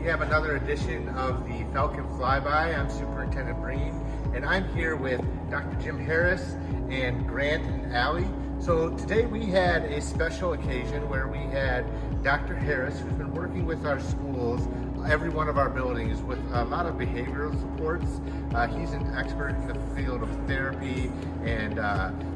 have another edition of the Falcon Flyby. I'm Superintendent Breen, and I'm here with Dr. Jim Harris and Grant and Allie. So today we had a special occasion where we had Dr. Harris, who's been working with our schools, every one of our buildings, with a lot of behavioral supports. He's an expert in the field of therapy and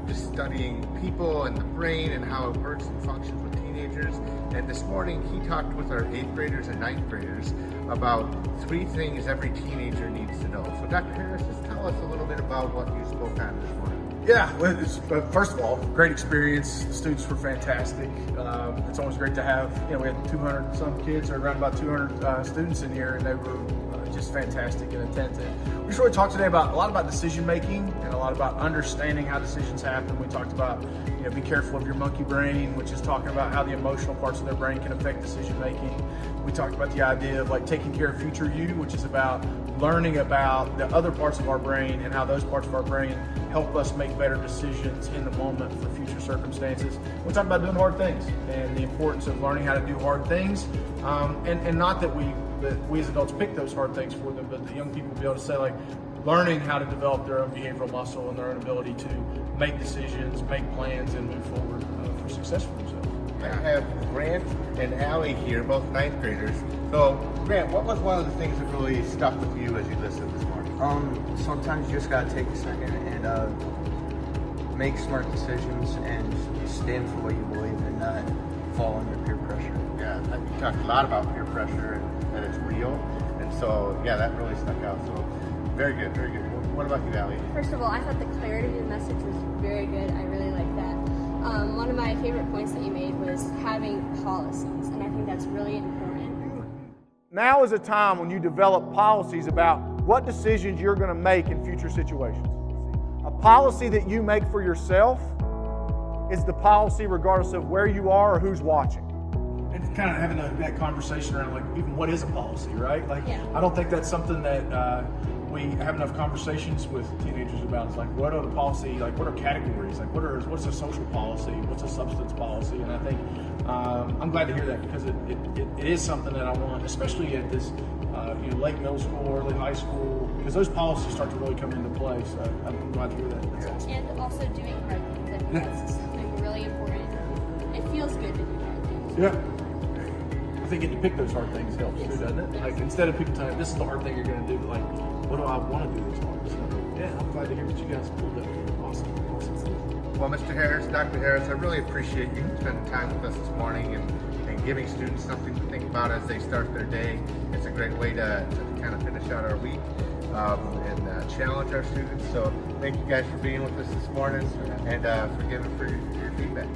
just studying people and the brain and how it works and functions with teenagers. And this morning he talked with our 8th graders and 9th graders about 3 things every teenager needs to know. So Dr. Harris, just tell us a little bit about what you spoke on this morning. Yeah, well, first of all, great experience. The students were fantastic. It's always great to have, we had 200 some kids, or around about 200 students in here, and they were just fantastic and attentive. We just really talked today a lot about decision making and a lot about understanding how decisions happen. We talked about, be careful of your monkey brain, which is talking about how the emotional parts of their brain can affect decision making. We talked about the idea of taking care of future you, which is about learning about the other parts of our brain and how those parts of our brain help us make better decisions in the moment for future circumstances. We talked about doing hard things and the importance of learning how to do hard things, and not that we as adults pick those hard things for them, but the young people be able to say, learning how to develop their own behavioral muscle and their own ability to make decisions, make plans, and move forward for success for themselves. I have Grant and Allie here, both 9th graders. So, Grant, what was one of the things that really stuck with you as you listened this morning? Sometimes you just gotta take a second and make smart decisions and stand for what you believe and not fall under peer pressure. Yeah, you talked a lot about peer pressure and that it's real, and so yeah, that really stuck out. So, very good, very good. What about you, Allie? First of all, I thought the clarity of the message was very good. I really liked that. One of my favorite points that you made was having policies, and I think that's really important. Now is a time when you develop policies about what decisions you're going to make in future situations. A policy that you make for yourself is the policy regardless of where you are or who's watching. And kind of having that conversation around even what is a policy, right? Yeah. I don't think that's something that we have enough conversations with teenagers about. It's what are the policy, what are categories, what's a social policy, what's a substance policy, and I think I'm glad to hear that, because it is something that I want, especially at this late middle school, early high school, because those policies start to really come into play. So I'm glad to hear that. That's awesome. And also doing hard things. I think that's something really important. It feels good to do hard things. Yeah. I think getting to pick those hard things helps too, doesn't it? Instead of picking time, this is the hard thing you're going to do, what do I want to do this hard? So, yeah, I'm glad to hear what you guys pulled up. Awesome. Well, Mr. Harris, Dr. Harris, I really appreciate you spending time with us this morning and giving students something to think about as they start their day. It's a great way to kind of finish out our week and challenge our students. So thank you guys for being with us this morning and for giving for your feedback.